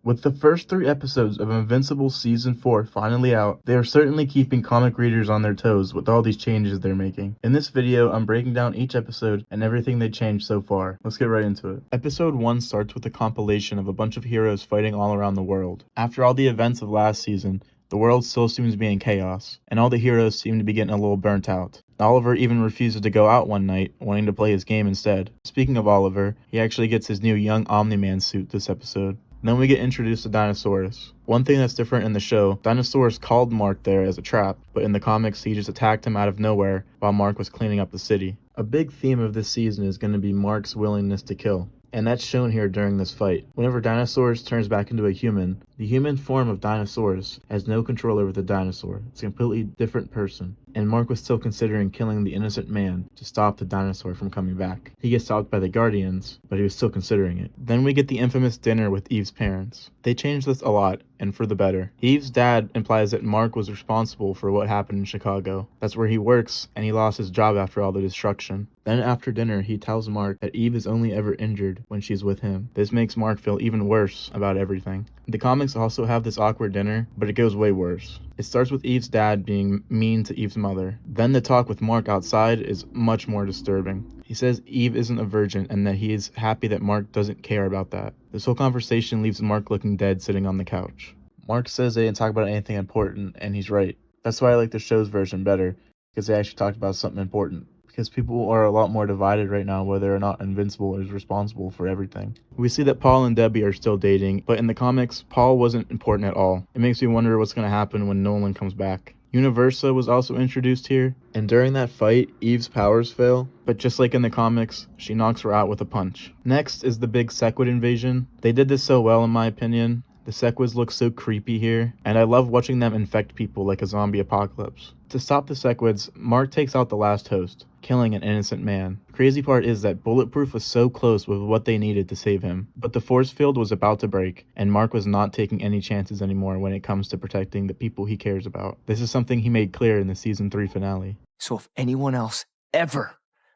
With the first 3 episodes of Invincible Season 4 finally out, they are certainly keeping comic readers on their toes with all these changes they're making. In this video, I'm breaking down each episode and everything they changed so far. Let's get right into it. Episode 1 starts with a compilation of a bunch of heroes fighting all around the world. After all the events of last season, the world still seems to be in chaos, and all the heroes seem to be getting a little burnt out. Oliver even refuses to go out one night, wanting to play his game instead. Speaking of Oliver, he actually gets his new young Omni-Man suit this episode. Then we get introduced to Dinosaurus. One thing that's different in the show, Dinosaurus called Mark there as a trap, but in the comics he just attacked him out of nowhere while Mark was cleaning up the city. A big theme of this season is going to be Mark's willingness to kill, and that's shown here during this fight. Whenever Dinosaurus turns back into a human, the human form of Dinosaurus has no control over the dinosaur. It's a completely different person. And Mark was still considering killing the innocent man to stop the dinosaur from coming back. He gets stopped by the Guardians, but he was still considering it. Then we get the infamous dinner with Eve's parents. They changed this a lot, and for the better. Eve's dad implies that Mark was responsible for what happened in Chicago. That's where he works, and he lost his job after all the destruction. Then after dinner, he tells Mark that Eve is only ever injured when she's with him. This makes Mark feel even worse about everything. The comics also have this awkward dinner, but it goes way worse. It starts with Eve's dad being mean to Eve's mother. Then the talk with Mark outside is much more disturbing. He says Eve isn't a virgin and that he is happy that Mark doesn't care about that. This whole conversation leaves Mark looking dead sitting on the couch. Mark says they didn't talk about anything important, and he's right. That's why I like the show's version better, because they actually talked about something important. Because people are a lot more divided right now whether or not Invincible is responsible for everything. We see that Paul and Debbie are still dating, but in the comics, Paul wasn't important at all. It makes me wonder what's going to happen when Nolan comes back. Universa was also introduced here, and during that fight, Eve's powers fail, but just like in the comics, she knocks her out with a punch. Next is the big Sequid invasion. They did this so well in my opinion. The Sequids look so creepy here, and I love watching them infect people like a zombie apocalypse. To stop the Sequids, Mark takes out the last host, killing an innocent man. The crazy part is that Bulletproof was so close with what they needed to save him, but the force field was about to break, and Mark was not taking any chances anymore when it comes to protecting the people he cares about. This is something he made clear in the season 3 finale. So if anyone else ever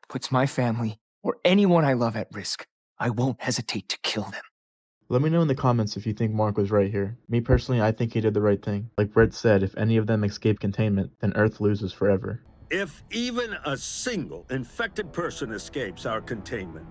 puts my family or anyone I love at risk, I won't hesitate to kill them. Let me know in the comments if you think Mark was right here. Me personally, I think he did the right thing. Like Brett said, if any of them escape containment, then Earth loses forever. If even a single infected person escapes our containment,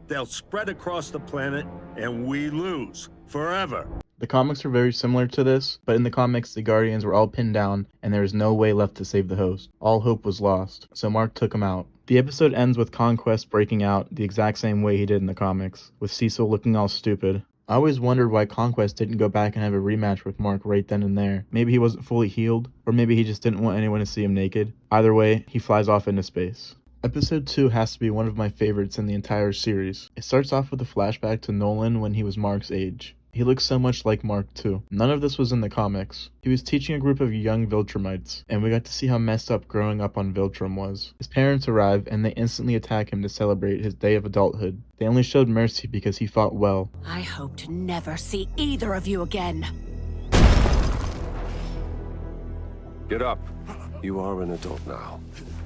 they'll spread across the planet and we lose forever. The comics are very similar to this, but in the comics the Guardians were all pinned down and there was no way left to save the host. All hope was lost, so Mark took him out. The episode ends with Conquest breaking out the exact same way he did in the comics, with Cecil looking all stupid. I always wondered why Conquest didn't go back and have a rematch with Mark right then and there. Maybe he wasn't fully healed, or maybe he just didn't want anyone to see him naked. Either way, he flies off into space. Episode 2 has to be one of my favorites in the entire series. It starts off with a flashback to Nolan when he was Mark's age. He looks so much like Mark too. None of this was in the comics. He was teaching a group of young Viltrumites, and we got to see how messed up growing up on Viltrum was. His parents arrive, and they instantly attack him to celebrate his day of adulthood. They only showed mercy because he fought well. I hope to never see either of you again. Get up. You are an adult now.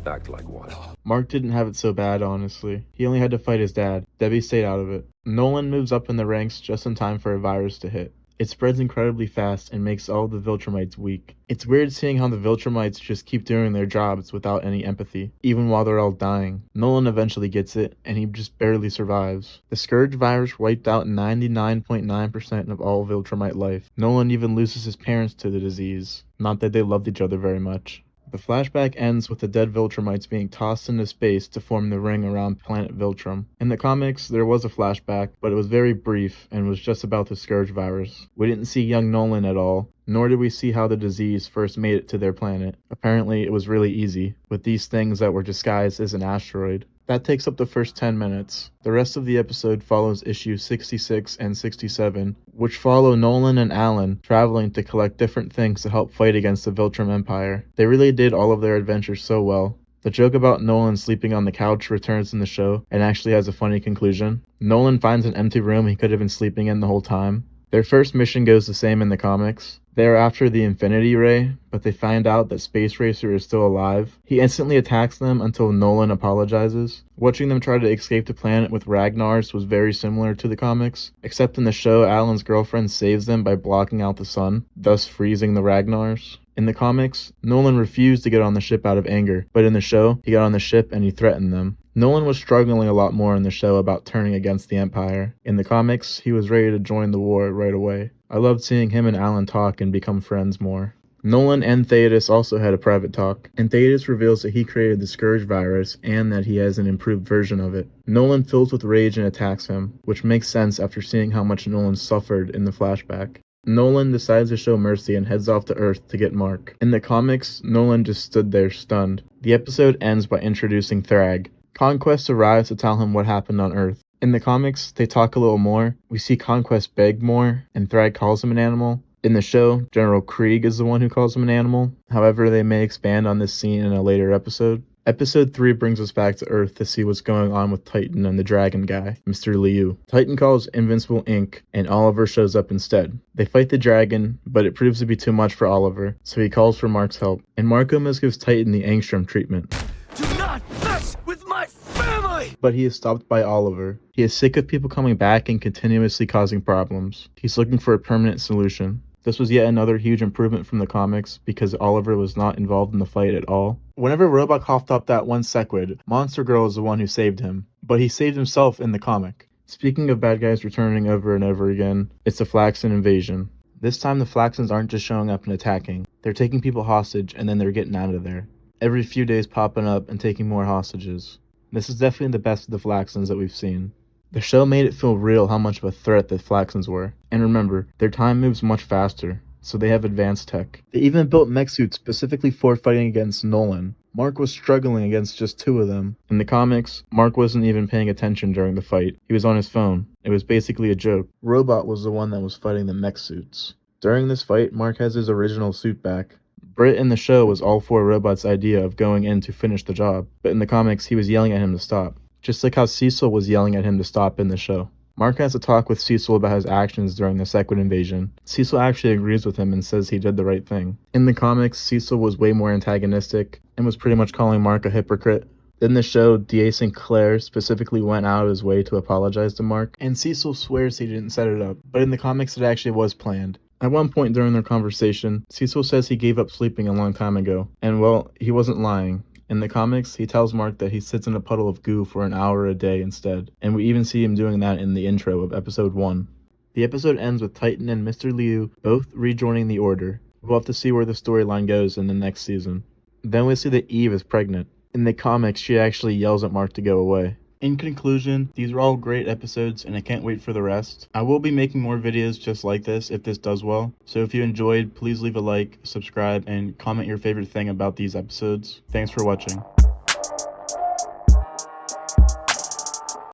Act like one. Mark didn't have it so bad, honestly. He only had to fight his dad. Debbie stayed out of it. Nolan moves up in the ranks just in time for a virus to hit. It spreads incredibly fast and makes all the Viltrumites weak. It's weird seeing how the Viltrumites just keep doing their jobs without any empathy, even while they're all dying. Nolan eventually gets it, and he just barely survives. The Scourge virus wiped out 99.9% of all Viltrumite life. Nolan even loses his parents to the disease. Not that they loved each other very much. The flashback ends with the dead Viltrumites being tossed into space to form the ring around planet Viltrum. In the comics, there was a flashback, but it was very brief and was just about the Scourge virus. We didn't see young Nolan at all, nor did we see how the disease first made it to their planet. Apparently, it was really easy, with these things that were disguised as an asteroid. That takes up the first 10 minutes. The rest of the episode follows issues 66 and 67, which follow Nolan and Alan traveling to collect different things to help fight against the Viltrum Empire. They really did all of their adventures so well. The joke about Nolan sleeping on the couch returns in the show and actually has a funny conclusion. Nolan finds an empty room he could have been sleeping in the whole time. Their first mission goes the same in the comics. They are after the Infinity Ray, but they find out that Space Racer is still alive. He instantly attacks them until Nolan apologizes. Watching them try to escape the planet with Ragnar's was very similar to the comics, except in the show, Alan's girlfriend saves them by blocking out the sun, thus freezing the Ragnar's. In the comics, Nolan refused to get on the ship out of anger, but in the show, he got on the ship and he threatened them. Nolan was struggling a lot more in the show about turning against the Empire. In the comics, he was ready to join the war right away. I loved seeing him and Alan talk and become friends more. Nolan and Theodos also had a private talk, and Theodos reveals that he created the Scourge virus and that he has an improved version of it. Nolan fills with rage and attacks him, which makes sense after seeing how much Nolan suffered in the flashback. Nolan decides to show mercy and heads off to Earth to get Mark. In the comics, Nolan just stood there stunned. The episode ends by introducing Thrag. Conquest arrives to tell him what happened on Earth. In the comics, they talk a little more. We see Conquest beg more, and Thrag calls him an animal. In the show, General Krieg is the one who calls him an animal. However, they may expand on this scene in a later episode. Episode 3 brings us back to Earth to see what's going on with Titan and the dragon guy, Mr. Liu. Titan calls Invincible Inc., and Oliver shows up instead. They fight the dragon, but it proves to be too much for Oliver, so he calls for Mark's help. And Mark almost gives Titan the Angstrom treatment. Do not mess with my family! But he is stopped by Oliver. He is sick of people coming back and continuously causing problems. He's looking for a permanent solution. This was yet another huge improvement from the comics because Oliver was not involved in the fight at all. Whenever Robot coughed up that one sequid, Monster Girl is the one who saved him, but he saved himself in the comic. Speaking of bad guys returning over and over again, it's the Flaxen invasion. This time the Flaxens aren't just showing up and attacking, they're taking people hostage and then they're getting out of there. Every few days popping up and taking more hostages. This is definitely the best of the Flaxens that we've seen. The show made it feel real how much of a threat the Flaxens were. And remember, their time moves much faster, so they have advanced tech. They even built mech suits specifically for fighting against Nolan. Mark was struggling against just 2 of them. In the comics, Mark wasn't even paying attention during the fight. He was on his phone. It was basically a joke. Robot was the one that was fighting the mech suits. During this fight, Mark has his original suit back. Britt in the show was all for Robot's idea of going in to finish the job, but in the comics he was yelling at him to stop. Just like how Cecil was yelling at him to stop in the show. Mark has a talk with Cecil about his actions during the Sequid invasion. Cecil actually agrees with him and says he did the right thing. In the comics, Cecil was way more antagonistic and was pretty much calling Mark a hypocrite. In the show, D.A. Sinclair specifically went out of his way to apologize to Mark, and Cecil swears he didn't set it up, but in the comics it actually was planned. At one point during their conversation, Cecil says he gave up sleeping a long time ago, and well, he wasn't lying. In the comics, he tells Mark that he sits in a puddle of goo for an hour a day instead, and we even see him doing that in the intro of episode 1. The episode ends with Titan and Mr. Liu both rejoining the Order. We'll have to see where the storyline goes in the next season. Then we see that Eve is pregnant. In the comics, she actually yells at Mark to go away. In conclusion, these are all great episodes and I can't wait for the rest. I will be making more videos just like this if this does well, so if you enjoyed, please leave a like, subscribe, and comment your favorite thing about these episodes. Thanks for watching.